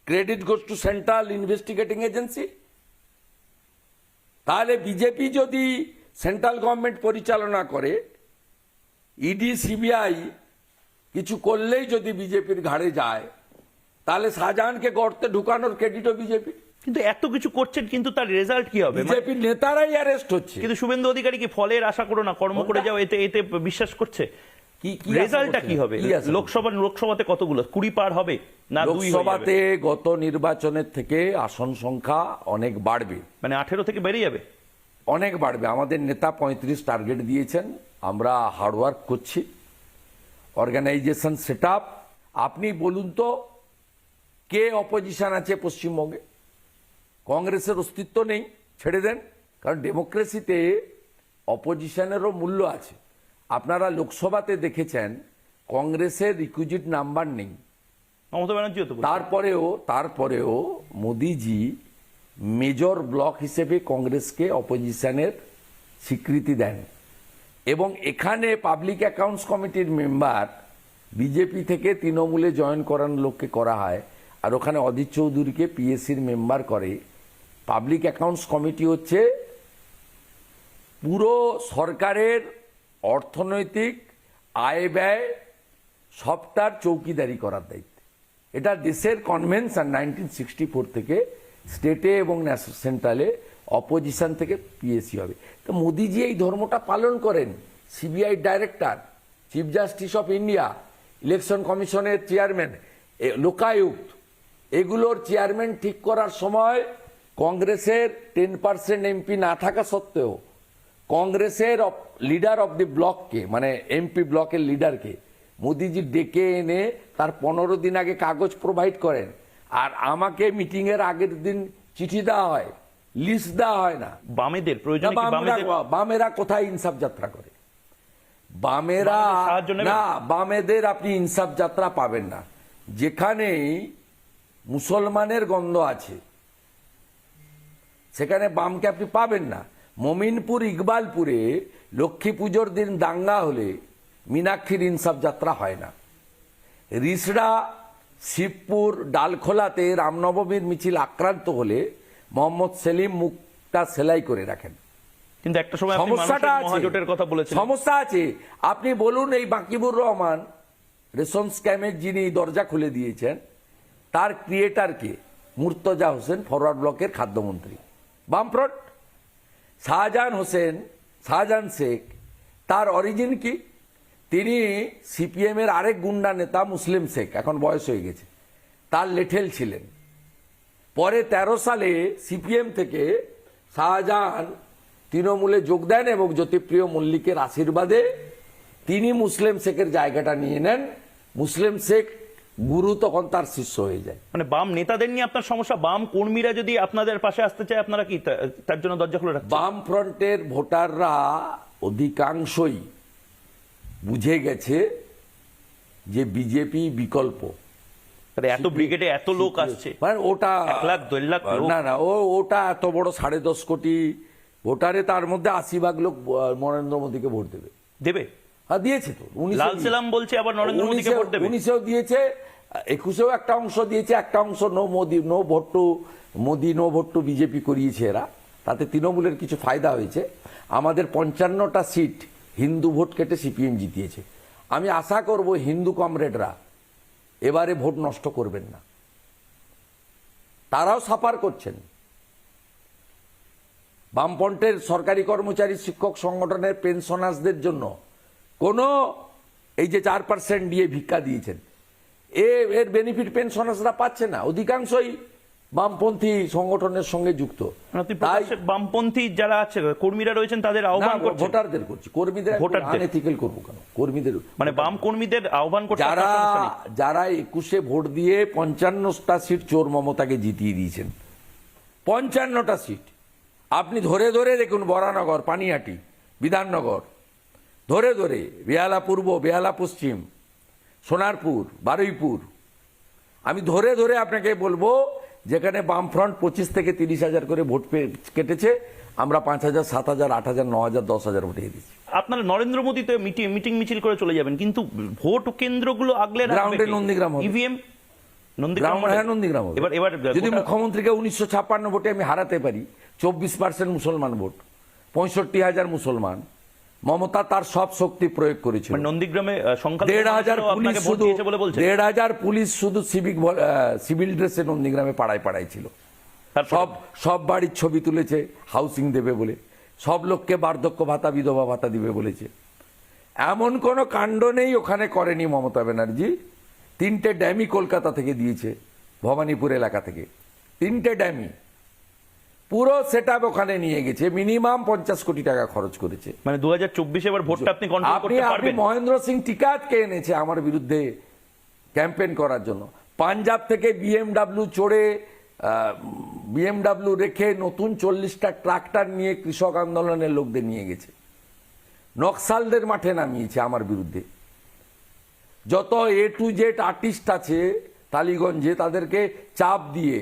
credit goes to central investigating agency. তাহলে বিজেপি যদি সেন্ট্রাল গভর্নমেন্ট পরিচালনা করে, ইডি সিবিআই কিছু করলেই যদি বিজেপির ঘাড়ে যায়, তাহলে শাহজাহানকে গর্তে ঢুকানোর ক্রেডিটও বিজেপি। কিন্তু এত কিছু করছেন, কিন্তু তার রেজাল্ট কি হবে? বিজেপির নেতারাই অ্যারেস্ট হচ্ছে। কিন্তু শুভেন্দু অধিকারী কি ফলের আশা করো না, কর্ম করে যাও, এতে এতে বিশ্বাস করছে? কি রেজাল্টটা কি হবে? লোকসভাতে কতগুলো 20 পার হবে না 2 হয়ে যাবে? লোকসভাতে গত নির্বাচনের থেকে আসন সংখ্যা অনেক বাড়বে, মানে 18 থেকে বেড়ে যাবে। অনেক বাড়বে। আমাদের নেতা 35 টার্গেট দিয়েছেন, আমরা হার্ডওয়ার্ক করছি, অর্গানাইজেশন সেটআপ। আপনি বলুন তো, কে অপোজিশন আছে পশ্চিমবঙ্গে? কংগ্রেসের অস্তিত্ব নেই, ছেড়ে দেন, কারণ ডেমোক্রেসিতে অপোজিশনেরও মূল্য আছে। আপনারা লোকসভাতে দেখেছেন কংগ্রেসের রিকুইজিট নাম্বার নেই। মমতা ব্যানার্জিও তো বলছে। তারপরেও মোদিজি মেজর ব্লক হিসেবে কংগ্রেসকে অপোজিশনের স্বীকৃতি দেন। এবং এখানে পাবলিক অ্যাকাউন্টস কমিটির মেম্বার বিজেপি থেকে তৃণমূলে জয়েন করানোর লোককে করা হয়, আর ওখানে অধীর চৌধুরীকে পিএসসির মেম্বার করে। পাবলিক অ্যাকাউন্টস কমিটি হচ্ছে পুরো সরকারের অর্থনৈতিক আয় ব্যয় সবটার চৌকিদারি করার দায়িত্ব। এটা দেশের কনভেনশন 1964 থেকে স্টেটে এবং সেন্ট্রালে অপোজিশন থেকে পিএসসি হবে। তো মোদিজি এই ধর্মটা পালন করেন। CBI director, chief justice of India, election কমিশনের চেয়ারম্যান, লোকায়ুক্ত, এগুলোর চেয়ারম্যান ঠিক করার সময় কংগ্রেসের 10% এমপি না থাকা সত্ত্বেও কংগ্রেসের লিডার অফ দি ব্লককে, মানে এমপি ব্লকের লিডারকে মোদিজি ডেকে এনে তার 15 দিন আগে কাগজ প্রোভাইড করেন। আর আমাকে মিটিং এর আগের দিন চিঠি দেওয়া হয়, লিস্ট দেওয়া হয় না। বামেদের প্রয়োজন কি? বামেরা কোথায় ইনসাফ যাত্রা করে? বামেরা সাহায্য নেবে? না, বামেদের আপনি ইনসাফ যাত্রা পাবেন না। যেখানেই মুসলমানের গন্ধ আছে সেখানে বামকে আপনি পাবেন না। মমিনপুর, ইকবালপুরে লক্ষ্মী পুজোর দিন দাঙ্গা হলে মীনাক্ষীর ইনসাফ যাত্রা হয় না। রিসড়া, শিবপুর, ডালখোলাতে রামনবমীর মিছিল আক্রান্ত হলে মোহাম্মদ সেলিম মুখটা সেলাই করে রাখেন। কিন্তু একটা সময় আপনি সমস্যাটা মানুষের আছে, মহাজোটের কথা বলেছেন। সমস্যা আছে। আপনি বলুন, এই বাকিবুর রহমান রেশন স্ক্যামের যিনি দরজা খুলে দিয়েছেন, তার ক্রিয়েটার কে? মুর্তজা হোসেন, ফরওয়ার্ড ব্লকের খাদ্যমন্ত্রী, বামফ্রন্ট। শাহজাহান শেখ, তার অরিজিন কি? তিনি সিপিএম এর আরেক গুন্ডা নেতা মুসলিম শেখ, এখন বয়স হয়ে গেছে, তার লেঠেল ছিলেন। পরে 13 সালে সিপিএম থেকে শাহজাহান তৃণমূলে যোগ দেন এবং জ্যোতিপ্রিয় মল্লিকের আশীর্বাদে তিনি মুসলিম শেখের জায়গাটা নিয়ে নেন। মুসলিম শেখ গুরু তখন তার শিষ্য হয়ে যায়। মানে বাম নেতাদের নিয়ে আপনার সমস্যা? বাম কর্মীরা যদি আপনাদের পাশে আসতে চায়, আপনারা কি তার জন্য দরজা খুলে রাখছেন? বাম ফ্রন্টের ভোটাররা অধিকাংশই বুঝে গেছে যে বিজেপি বিকল্প। এত ব্রিগেডে এত লোক আসছে, মানে ওটা 1 লাখ 2 লাখ লোক। না, ওটা এত বড় 10.5 কোটি ভোটারে, তার মধ্যে 80% লোক নরেন্দ্র মোদীকে ভোট দেবে। হ্যাঁ, দিয়েছে তো। লাল সালাম বলছে আবার নরেন্দ্র মোদীকে ভোট দেবে। 19-এও দিয়েছে, 21-এও একটা অংশ দিয়েছে, একটা অংশ নো ভোট টু বিজেপি করিয়েছে এরা। তাতে তৃণমূলের কিছু ফায়দা হয়েছে। আমাদের 55টা সিট হিন্দু ভোট কেটে সিপিএম জিতিয়েছে। আমি আশা করব হিন্দু কমরেডরা এবারে ভোট নষ্ট করবেন না। তারাও সাফার করছেন। বামপন্থের সরকারি কর্মচারী, শিক্ষক সংগঠনের পেনশনার্সদের জন্য কোনো এই যে 4% দিয়ে ভিক্ষা দিয়েছেন, এর বেনিফিট পেনশনার্সরা পাচ্ছে না, অধিকাংশই বামপন্থী সংগঠনের সঙ্গে যুক্ত। আপনি তাই প্রকাশ্যে বামপন্থী যারা আছে কর্মীরা রয়েছেন তাদের আহ্বান করছেন, ভোটারদের করছি, কর্মীদের ভোটারদের। আনএথিক্যাল করবো কেন? কর্মীদের মানে বাম কর্মীদের আহ্বান করছেন যারা আপনার সমস্যা নেই। যারা 21-এ ভোট দিয়ে 55টা সিট চোর মমতাকে জিতিয়ে দিয়েছেন, 55টা সিট আপনি ধরে ধরে দেখুন, বরানগর, পানিহাটি, বিধাননগর, ধরে ধরে বেহালা পূর্ব, বেহালা পশ্চিম, সোনারপুর, বারুইপুর, আমি ধরে ধরে আপনাকে বলবো যেখানে বামফ্রন্ট 25 থেকে 30,000 করে ভোট কেটেছে, আমরা 5,000, 7,000, 8,000, 9,000, 10,000 ভোটে দিয়েছি। আপনারা নরেন্দ্র মোদীতে মিটিং মিছিল করে চলে যাবেন, কিন্তু ভোট কেন্দ্রগুলো আগলে গ্রাউন্ডে নন্দীগ্রাম হবে। ইভিএম নন্দীগ্রাম, হ্যাঁ নন্দীগ্রাম হবে। এবার যদি মুখ্যমন্ত্রীকে 1956 ভোটে আমি হারাতে পারি, 24% মুসলমান ভোট, 65,000 মুসলমান, মমতা তার সব শক্তি প্রয়োগ করেছিল। নন্দীগ্রামে সংখ্যা 1,500 পুলিশ আপনাকে ভোট শুধু, দিয়েছে বলে বলছেন। 1,500 পুলিশ শুধু সিভিল ড্রেসে নন্দীগ্রামে পাড়ায় পাড়ায় ছিল। তারপর? সব বাড়ির ছবি তুলেছে হাউসিং দেবে বলে, সব লোককে বার্ধক্য ভাতা, বিধবা ভাতা দিবে বলেছে। এমন কোনো কাণ্ড নেই ওখানে করেনি মমতা ব্যানার্জি। 3টে ড্যামই কলকাতা থেকে দিয়েছে, ভবানীপুর এলাকা থেকে 3টে ড্যামই, পুরো সেটআপ ওখানে নিয়ে গেছে, মিনিমাম 50 কোটি টাকা খরচ করেছে। মানে 2024 এবার ভোটটা আপনি কন্ট্রোল করতে আপনি পারবেন। মহেন্দ্র সিং টিকাতকে এনেছে আমার বিরুদ্ধে ক্যাম্পেইন করার জন্য। পাঞ্জাব থেকে বিএমডাব্লিউ চড়ে, বিএমডাব্লিউ রেখে নতুন 40টা ট্রাক্টর নিয়ে কৃষক আন্দোলনের লোকদের নিয়ে গেছে, নকশালদের মাঠে নামিয়েছে আমার বিরুদ্ধে। যত A to Z আর্টিস্ট আছে টালিগঞ্জে, তাদেরকে চাপ দিয়ে,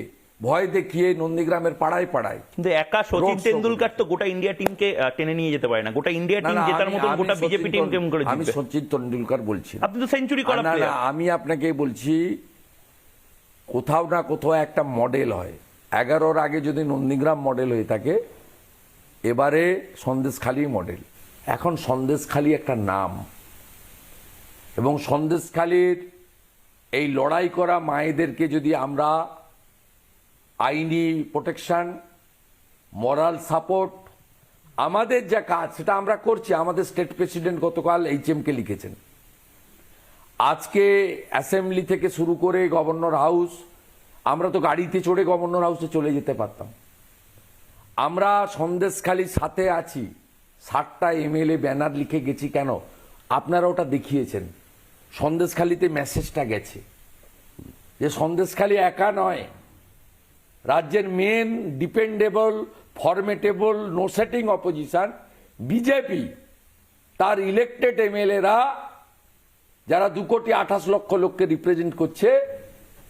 ভয় দেখিয়ে নন্দীগ্রামের পাড়ায় পাড়ায়। কিন্তু একা সচিন তেন্ডুলকার তো গোটা ইন্ডিয়া টিমকে টেনে নিয়ে যেতে পারে না। গোটা ইন্ডিয়া টিম জেতার মতন গোটা বিজেপি টিম কেমন করে আমি জিতবে? সচিন তেন্ডুলকার বলছি না। আপনি তো সেঞ্চুরি করা না, player। আমি আপনাকে বলছি কোথাও না কোথাও একটা মডেল হয়। 11-র আগে যদি নন্দীগ্রাম মডেল হয়ে থাকে, এবারে সন্দেশখালী মডেল। এখন সন্দেশখালী একটা নাম, এবং সন্দেশখালীর এই লড়াই করা মায়েদেরকে যদি আমরা আইনি প্রোটেকশন, মরাল সাপোর্ট, আমাদের যা কাজ সেটা আমরা করছি। আমাদের স্টেট প্রেসিডেন্ট গতকাল HM-কে লিখেছেন। আজকে অ্যাসেম্বলি থেকে শুরু করে গভর্নর হাউস, আমরা তো গাড়িতে চড়ে গভর্নর হাউসে চলে যেতে পারতাম। আমরা সন্দেশখালীর সাথে আছি, 60টা MLA ব্যানার লিখে গেছি। কেন? আপনারা ওটা দেখিয়েছেন, সন্দেশখালীতে মেসেজটা গেছে যে সন্দেশখালী একা নয়, রাজ্যের main dependable, formidable, no setting opposition BJP, তার ইলেক্টেড MLA-রা যারা 2,28,00,000 লোককে রিপ্রেজেন্ট করছে,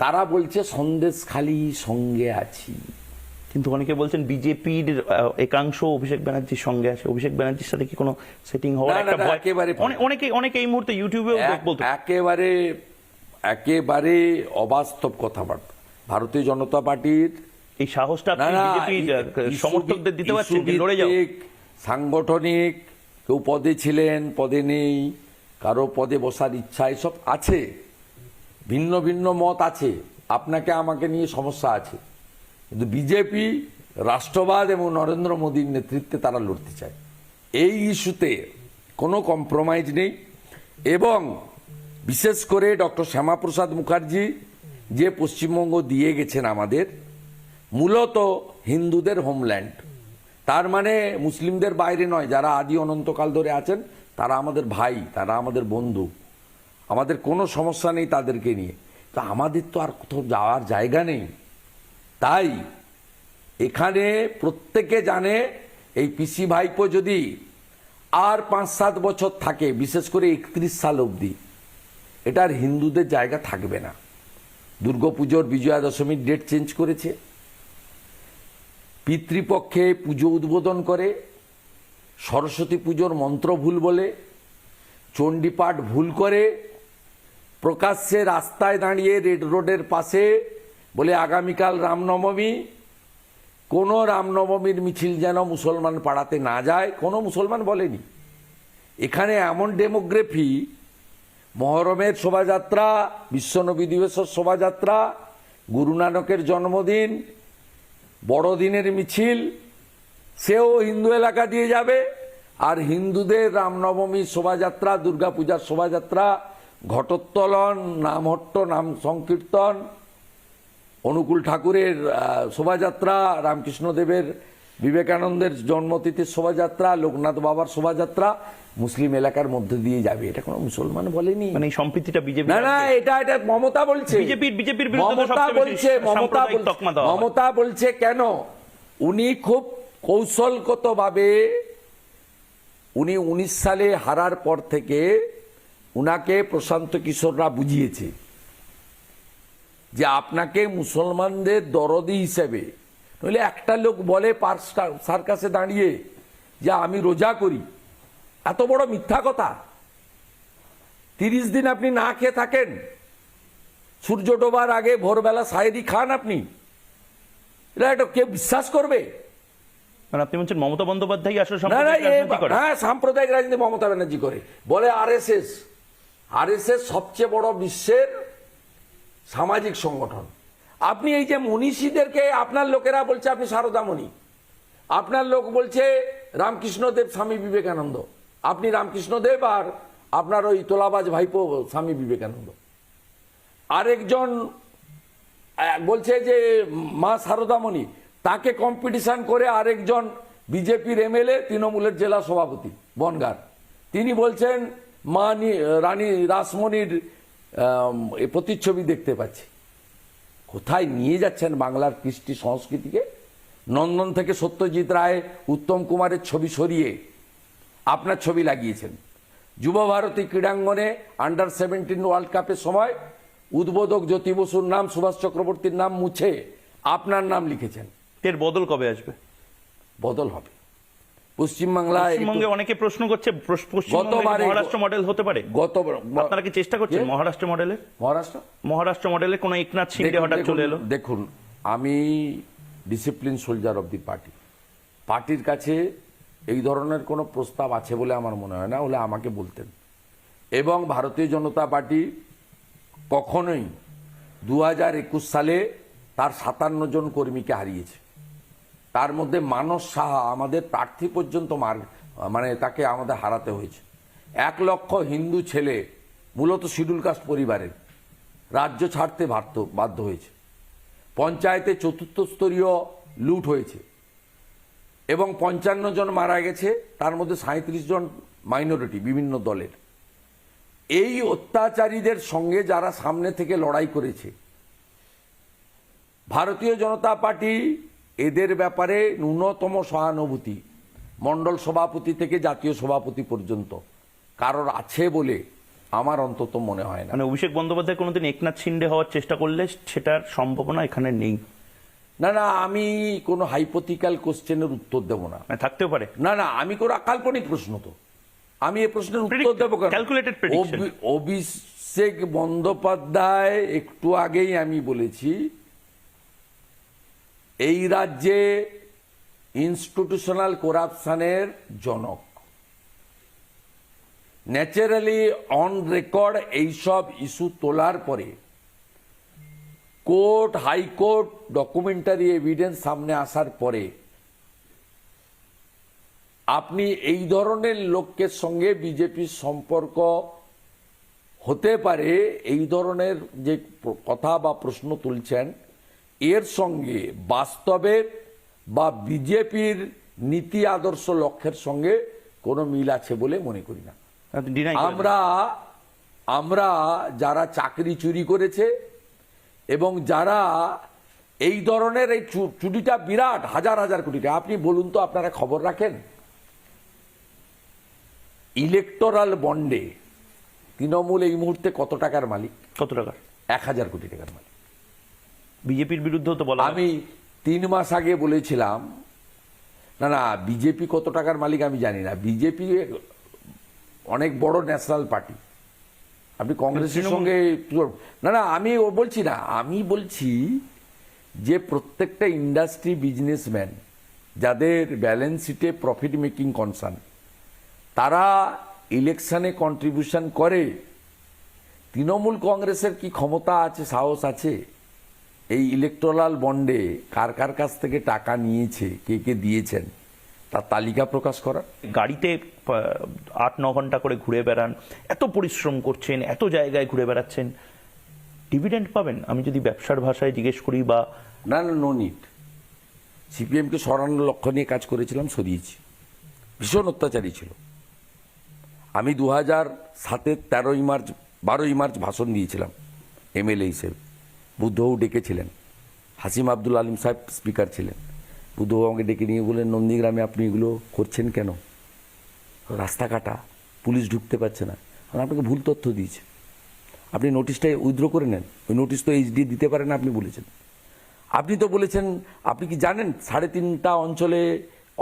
তারা বলছে সন্দেশখালী সঙ্গে আছি। কিন্তু অনেকে বলছেন বিজেপির একাংশ অভিষেক ব্যানার্জির সঙ্গে আছে। অভিষেক ব্যানার্জির সাথে কি কোনো সেটিং হওয়ার না, একটা না, ভয়? একেবারে অনেকে এই মুহূর্তে ইউটিউবেও বলতো একেবারে অবাস্তব কথাবার্তা। ভারতীয় জনতা পার্টির এই সাহসটা আপনি বিজেপির সমর্থকদের দিতে পারছেন যে লড়ে যাও? সাংগঠনিক, কেউ পদে ছিলেন, পদে নেই, কারো পদে বসার ইচ্ছা, এসব আছে, ভিন্ন ভিন্ন মত আছে, আপনাকে আমাকে নিয়ে সমস্যা আছে, কিন্তু বিজেপি রাষ্ট্রবাদ এবং নরেন্দ্র মোদীর নেতৃত্বে তারা লড়তে চায়। এই ইস্যুতে কোনো কম্প্রোমাইজ নেই। এবং বিশেষ করে ডক্টর শ্যামাপ্রসাদ মুখার্জি যে পশ্চিমবঙ্গ দিয়ে গেছেন আমাদের, মূলত হিন্দুদের হোমল্যান্ড, তার মানে মুসলিমদের বাইরে নয়, যারা আদি অনন্তকাল ধরে আছেন তারা আমাদের ভাই, তারা আমাদের বন্ধু, আমাদের কোনো সমস্যা নেই তাদেরকে নিয়ে। তা আমাদের তো আর কোথাও যাওয়ার জায়গা নেই। তাই এখানে প্রত্যেকে জানে এই পিসি ভাইপো যদি আর 5-7 বছর থাকে, বিশেষ করে 31 সাল অবধি, এটার হিন্দুদের জায়গা থাকবে না। দুর্গাপুজোর বিজয়া দশমীর ডেট চেঞ্জ করেছে, পিতৃপক্ষে পুজো উদ্বোধন করে, সরস্বতী পুজোর মন্ত্র ভুল বলে, চণ্ডীপাঠ ভুল করে, প্রকাশ্যে রাস্তায় দাঁড়িয়ে রেড রোডের পাশে বলে আগামীকাল রামনবমী, কোনো রামনবমীর মিছিল যেন মুসলমান পাড়াতে না যায়, কোনো মুসলমান বলেনি। এখানে এমন ডেমোগ্রাফি, মহরমের শোভাযাত্রা, বিশ্বনবী দিবসের শোভাযাত্রা, গুরু নানকের জন্মদিন, বড়দিনের মিছিল, সেও হিন্দু এলাকা দিয়ে যাবে। আর হিন্দুদের রামনবমী শোভাযাত্রা, দুর্গাপূজার শোভাযাত্রা, ঘটোত্তোলন, নামহট্ট, নাম সংকীর্তন, অনুকূল ঠাকুরের শোভাযাত্রা, রামকৃষ্ণদেবের বিবেকানন্দের জন্মতিথির শোভাযাত্রা, লোকনাথ বাবার শোভাযাত্রা মুসলিম এলাকার মধ্যে দিয়ে যাবে, এটা কোনো মুসলমান বলেনি। মানে এই সম্প্রীতিটা বিজেপি না না, এটা মমতা বলছে। বিজেপির বিরুদ্ধে তো মমতা সবচেয়ে বেশি বলছে, সাম্প্রদায়িক তকমা দেওয়া হয়। মমতা বলছে কেন? উনি খুব কৌশলগতভাবে উনি 19 সালে হারার পর থেকে উনাকে প্রশান্ত কিশোররা বুঝিয়েছে যে আপনাকে মুসলমানদের দরদি হিসেবে, নইলে একটা লোক বলে সার্কাসে দাঁড়িয়ে যে আমি রোজা করি, এত বড় মিথ্যা কথা। 30 দিন আপনি না খেয়ে থাকেন, সূর্য ডোবার আগে ভোরবেলা সায়েরি খান আপনি, এটা কে বিশ্বাস করবে? মানে আপনি বলছেন মমতা বন্দ্যোপাধ্যায় আসলে না না, সাম্প্রদায়িক রাজনীতি করে? হ্যাঁ, সাম্প্রদায়িক রাজনীতি মমতা ব্যানার্জি করে। বলে আরএসএস সবচেয়ে বড় বিশ্বের সামাজিক সংগঠন। আপনি এই যে মনীষীদেরকে আপনার লোকেরা বলছে আপনি সারদামণি, আপনার লোক বলছে রামকৃষ্ণদেব স্বামী বিবেকানন্দ, আপনি রামকৃষ্ণদেব আর আপনার ওই তোলাবাজ ভাইপো স্বামী বিবেকানন্দ। আরেকজন বলছে যে মা সারদামণি, তাকে কম্পিটিশন করে আরেকজন বিজেপির এমএলএ, তৃণমূলের জেলা সভাপতি বনগার, তিনি বলছেন মা রানী রাসমণির প্রতিচ্ছবি দেখতে পাচ্ছি। কোথায় নিয়ে যাচ্ছেন বাংলার কৃষ্টি সংস্কৃতিকে? নন্দন থেকে সত্যজিৎ রায়, উত্তম কুমারের ছবি সরিয়ে আপনার ছবি লাগিয়েছেন। যুব ভারতী ক্রীড়াঙ্গনে আন্ডার-17 ওয়ার্ল্ড কাপের সময় উদ্বোধক জ্যোতি বসুর নাম, সুভাষ চক্রবর্তীর নাম মুছে আপনার নাম লিখেছেন। এর বদল কবে আসবে? বদল হবে পশ্চিমবাংলায়। পশ্চিমবঙ্গে অনেকে প্রশ্ন করছে গতবারে মহারাষ্ট্র মডেল হতে পারে। আপনারা কি চেষ্টা করছেন মহারাষ্ট্র মডেলের? মহারাষ্ট্র মডেলে কোন একনাথ শিন্ডে হঠাৎ চলে এলো? দেখুন, আমি discipline soldier of the party. পার্টির কাছে এই ধরনের কোনো প্রস্তাব আছে বলে আমার মনে হয় না, হলে আমাকে বলতেন। এবং ভারতীয় জনতা পার্টি কখনোই 2021 সালে তার 57 জন কর্মীকে হারিয়েছে। তার মধ্যে মানস সাহা আমাদের প্রার্থী পর্যন্ত মানে তাকে আমাদের হারাতে হয়েছে। 1 লক্ষ হিন্দু ছেলে, মূলত শিডিউল কাস্ট পরিবারের, রাজ্য ছাড়তে বাধ্য হয়েছে। পঞ্চায়েতে 4র্থ স্তরীয় লুট হয়েছে এবং 55 জন মারা গেছে, তার মধ্যে 37 জন মাইনরিটি বিভিন্ন দলের। এই অত্যাচারীদের সঙ্গে যারা সামনে থেকে লড়াই করেছে, ভারতীয় জনতা পার্টি এদের ব্যাপারে ন্যূনতম সহানুভূতি মণ্ডল সভাপতি থেকে জাতীয় সভাপতি পর্যন্ত কারোর আছে বলে আমার অন্তত মনে হয় না। মানে অভিষেক বন্দ্যোপাধ্যায় কোনোদিন একনাথ শিন্ডে হওয়ার চেষ্টা করলে সেটার সম্ভাবনা এখানে নেই? না না, আমি কোনো হাইপোথিক্যাল কোশ্চেনের উত্তর দেব না। থাকতেও পারে। না না, আমি কোনো কাল্পনিক প্রশ্ন, তো আমি এই প্রশ্নের উত্তর দেবো কেন? Calculated prediction. অভিষেক বন্দ্যোপাধ্যায়, একটু আগেই আমি বলেছি, এই রাজ্যে ইনস্টিটিউশনাল করাপশনের জনক। ন্যাচারালি অন রেকর্ড এইসব ইস্যু তোলার পরে কোর্ট, হাইকোর্ট, ডকুমেন্টারি এভিডেন্স সামনে আসার পরে আপনি এই ধরনের লোকের সঙ্গে বিজেপির সম্পর্ক হতে পারে, এই ধরনের যে কথা বা প্রশ্ন তুলছেন, এর সঙ্গে বাস্তবের বা বিজেপির নীতি আদর্শ লক্ষ্যের সঙ্গে কোনো মিল আছে বলে মনে করি না। আমরা যারা চাকরি চুরি করেছে এবং যারা এই ধরনের, এই চুরিটা বিরাট, হাজার হাজার কোটি টাকা। আপনি বলুন তো, আপনারা খবর রাখেন ইলেকটোরাল বন্ডে তৃণমূল এই মুহূর্তে কত টাকার মালিক? কত টাকার? 1000 কোটি টাকার মালিক। বিজেপির বিরুদ্ধেও তো বলা। আমি 3 মাস আগে বলেছিলাম, না না, বিজেপি কত টাকার মালিক আমি জানি না, বিজেপি অনেক বড় ন্যাশনাল পার্টি। আপনি কংগ্রেসের সঙ্গে, না না, আমি বলছি না, আমি বলছি যে প্রত্যেকটা ইন্ডাস্ট্রি বিজনেসম্যান যাদের ব্যালেন্স শিটে প্রফিট মেকিং কনসার্ন, তারা ইলেকশনে কন্ট্রিবিউশন করে। তৃণমূল কংগ্রেসের কি ক্ষমতা আছে, সাহস আছে এই ইলেকটোরাল বন্ডে কার কার কাছ থেকে টাকা নিয়েছে, কে কে দিয়েছেন, তার তালিকা প্রকাশ করা। গাড়িতে 8-9 ঘন্টা করে ঘুরে বেড়ান, এত পরিশ্রম করছেন, এত জায়গায় ঘুরে বেড়াচ্ছেন, ডিভিডেন্ড পাবেন? আমি যদি ব্যবসার ভাষায় জিজ্ঞেস করি, বা না না, নো নিড। সিপিএমকে সরানোর লক্ষ্য নিয়ে কাজ করেছিলাম, সরিয়েছি। ভীষণ অত্যাচারী ছিল। আমি 2007-এর 12ই মার্চ ভাষণ দিয়েছিলাম এমএলএ হিসেবে। বুদ্ধবাবু ডেকেছিলেন, হাসিম আব্দুল আলিম সাহেব স্পিকার ছিলেন। বুদ্ধবাবু আমাকে ডেকে নিয়ে বললেন, নন্দীগ্রামে আপনি এগুলো করছেন কেন? রাস্তা কাটা, পুলিশ ঢুকতে পারছে না। আমি আপনাকে ভুল তথ্য দিয়েছি, আপনি নোটিশটা উইথড্র করে নেন। ওই নোটিশ তো এইচডি দিতে পারেন, আপনি বলেছেন। আপনি তো বলেছেন, আপনি কি জানেন 3.5টা অঞ্চলে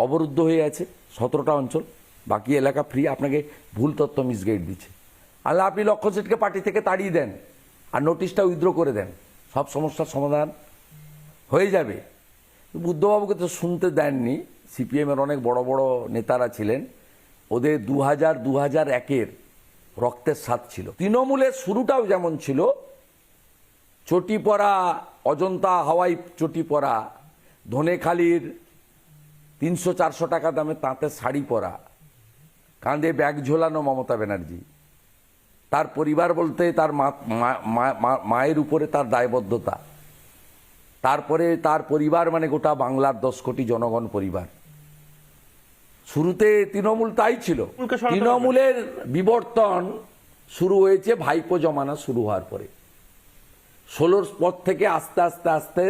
অবরুদ্ধ হয়ে আছে, 17টা অঞ্চল, বাকি এলাকা ফ্রি? আপনাকে ভুল তথ্য মিসগাইড দিচ্ছে। আল্লাহ, আপনি লক্ষ্মণ সেঠকে পার্টি থেকে তাড়িয়ে দেন আর নোটিশটা উইথড্র করে দেন, সব সমস্যার সমাধান হয়ে যাবে। বুদ্ধবাবুকে তো শুনতে দেননি। সিপিএমের অনেক বড় বড় নেতারা ছিলেন, ওদের 2001-এর রক্তের স্বাদ ছিল। তৃণমূলের শুরুটাও যেমন ছিল, চটি পরা, অজন্তা হাওয়াই চটি পরা, ধনেখালির 300-400 টাকা দামে তাঁতের শাড়ি পরা, কাঁধে ব্যাগ ঝোলানো মমতা ব্যানার্জি। তার পরিবার বলতে তার মায়ের উপরে তার দায়বদ্ধতা। তারপরে তার পরিবার মানে গোটা বাংলার 10 কোটি জনগণ পরিবার। শুরুতে তৃণমূল তাই ছিল। তৃণমূলের বিবর্তন শুরু হয়েছে ভাইপো জমানা শুরু হওয়ার পরে। 16-র পর থেকে আস্তে আস্তে আস্তে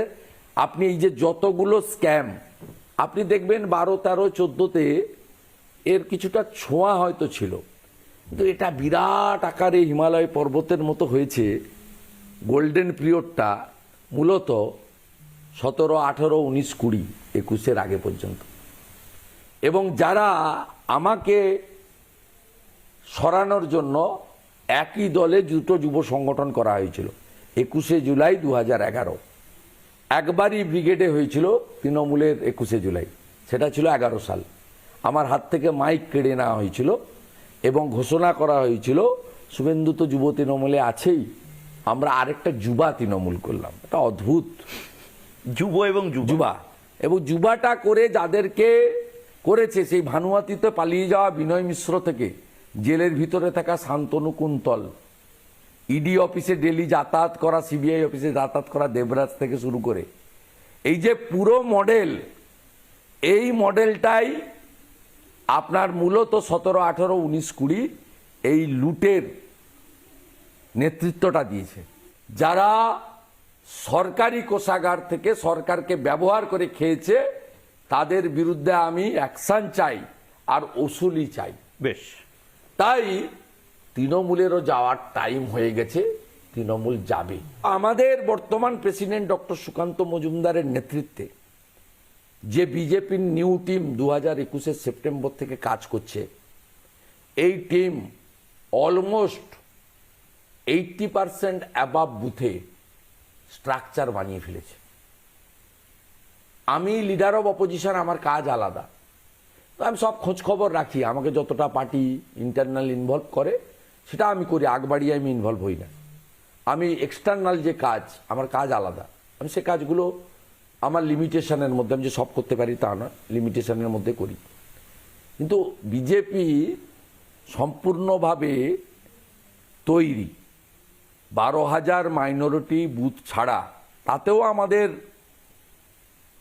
আপনি এই যে যতগুলো স্ক্যাম আপনি দেখবেন, 12, 13, 14-তে এর কিছুটা ছোঁয়া হয়তো ছিল, কিন্তু এটা বিরাট আকারে হিমালয় পর্বতের মতো হয়েছে। গোল্ডেন পিরিয়ডটা মূলত 17, 18, 19, 20, 21-এর আগে পর্যন্ত। এবং যারা আমাকে সরানোর জন্য একই দলে দুটো যুব সংগঠন করা হয়েছিল। 21শে জুলাই 2011 একবারই ব্রিগেডে হয়েছিল তৃণমূলের 21শে জুলাই, সেটা ছিল 11 সাল। আমার হাত থেকে মাইক কেড়ে নেওয়া হয়েছিল এবং ঘোষণা করা হয়েছিল, শুভেন্দু তো যুব তৃণমূলে আছেই, আমরা আরেকটা যুবা তৃণমূল করলাম। এটা অদ্ভুত, যুব এবং যুবা। এবং যুবাটা করে যাদেরকে করেছে, সেই ভানুয়াতিতে পালিয়ে যাওয়া বিনয় মিশ্র থেকে জেলের ভিতরে থাকা শান্তনু কুন্তল, ইডি অফিসে ডেলি যাতায়াত করা, সিবিআই অফিসে যাতায়াত করা দেবরাজ থেকে শুরু করে, এই যে পুরো মডেল, এই মডেলটাই আপনার মূলত 17, 18, 19, 20 এই লুটের নেতৃত্বটা দিয়েছে। যারা সরকারি কোষাগার থেকে সরকারকে ব্যবহার করে খেয়েছে, তাদের বিরুদ্ধে আমি অ্যাকশন চাই আর ওসুলি চাই। বেশ, তাই তৃণমূলেরও যাওয়ার টাইম হয়ে গেছে, তৃণমূল যাবে। আমাদের বর্তমান প্রেসিডেন্ট ডক্টর সুকান্ত মজুমদারের নেতৃত্বে যে বিজেপির নিউ টিম 2021-এর সেপ্টেম্বর থেকে কাজ করছে, এই টিম অলমোস্ট 80% অ্যাবাভ বুথে স্ট্রাকচার বানিয়ে ফেলেছে। আমি লিডার অব অপোজিশন, আমার কাজ আলাদা, তো আমি সব খোঁজ খবর রাখি। আমাকে যতটা পার্টি ইন্টারনাল ইনভলভ করে সেটা আমি করি, আগ বাড়িয়ে আমি ইনভলভ হই না। আমি এক্সটার্নাল যে কাজ, আমার কাজ আলাদা, আমি সে কাজগুলো আমার লিমিটেশনের মধ্যে, আমি যে সব করতে পারি তা না, লিমিটেশনের মধ্যে করি। কিন্তু বিজেপি সম্পূর্ণভাবে তৈরি, 12,000 মাইনরিটি বুথ ছাড়া, তাতেও আমাদের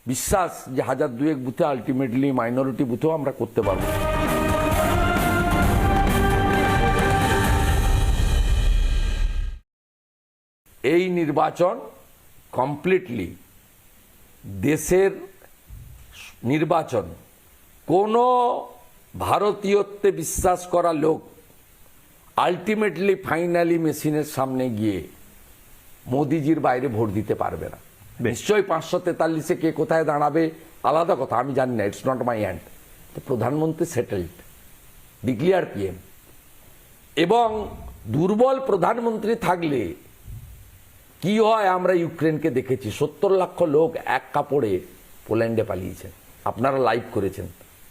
বিশ্বাস যে 1,000-2,000 বুথে আলটিমেটলি মাইনরিটি বুথেও আমরা করতে পারবো। এই নির্বাচন কমপ্লিটলি দেশের নির্বাচন। কোনো ভারতীয়ত্বে বিশ্বাস করা লোক আলটিমেটলি ফাইনালি মেশিনের সামনে গিয়ে মোদিজির বাইরে ভোট দিতে পারবে না। নিশ্চয়ই 543-এ কে কোথায় দাঁড়াবে আলাদা কথা, আমি জানি না, ইটস নট মাই হ্যান্ড। তো প্রধানমন্ত্রী সেটেলড, ডিক্লিয়ার পিএম। এবং দুর্বল প্রধানমন্ত্রী থাকলে কি হয় আমরা ইউক্রেনকে দেখেছি, 70 লাখ লোক এক কাপড়ে পোল্যান্ডে পালিয়েছেন, আপনারা লাইভ করেছেন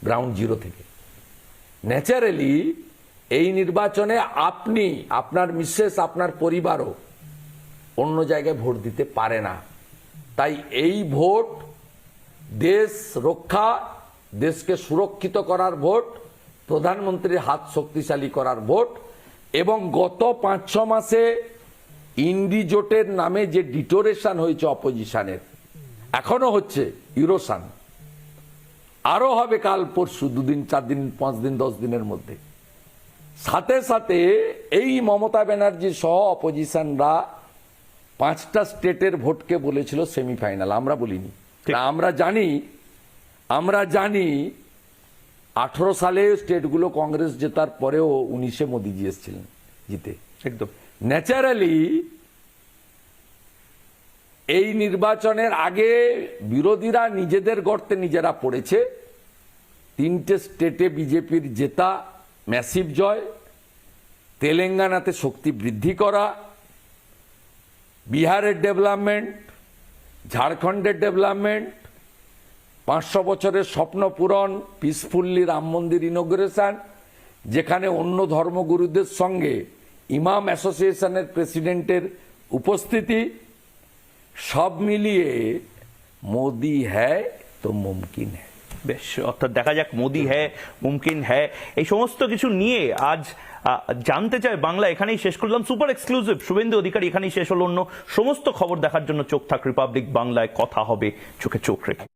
গ্রাউন্ড জিরো থেকে। ন্যাচারালি এই নির্বাচনে আপনি, আপনার মিসেস, আপনার পরিবারও অন্য জায়গায় ভোট দিতে পারে না। তাই এই ভোট দেশ রক্ষা দেশকে সুরক্ষিত করার ভোট, প্রধানমন্ত্রীর হাত শক্তিশালী করার ভোট, এবং গত 5-6 মাসে ইন্ডি জোটের নামে যে ডিটোরেশন হয়েছে অপোজিশনের, এখনো হচ্ছে, ইরোশন আরো হবে কাল পরশু, 2 দিন 4 দিন 5 দিন 10 দিনের মধ্যে। সাথে সাথে এই মমতা ব্যানার্জি সহ অপোজিশনরা 5টা স্টেটের ভোটকে বলেছিল সেমিফাইনাল, আমরা বলিনি। আমরা জানি 18 সালে স্টেটগুলো কংগ্রেস জেতার পরেও 19-এ মোদিজি এসেছিলেন জিতে। একদম ন্যাচারালি এই নির্বাচনের আগে বিরোধীরা নিজেদের গর্তে নিজেরা পড়েছে। 3টে স্টেটে বিজেপির জেতা, ম্যাসিভ জয়, তেলেঙ্গানাতে শক্তি বৃদ্ধি করা, বিহারের ডেভেলপমেন্ট, ঝাড়খণ্ডের ডেভেলপমেন্ট, 500 বছরের স্বপ্ন পূরণ, পিসফুল্লি রাম মন্দির ইনোগ্রেশন, যেখানে অন্য ধর্মগুরুদের সঙ্গে ইমাম অ্যাসোসিয়েশনের প্রেসিডেন্টের উপস্থিতি, সব মিলিয়ে মোদি হ্যায় তো মুমকিন হ্যায়। বেশ, অর্থাৎ দেখা যাক মোদি হ্যায় মুমকিন হ্যায়, এই সমস্ত কিছু নিয়ে আজ জানতে চাই বাংলা এখানেই শেষ করলাম। সুপার এক্সক্লুসিভ শুভেন্দু অধিকারী এখানেই শেষ হলো। অন্য সমস্ত খবর দেখার জন্য চোখ থাক রিপাবলিক বাংলায়। কথা হবে চোখে চোখ রেখে।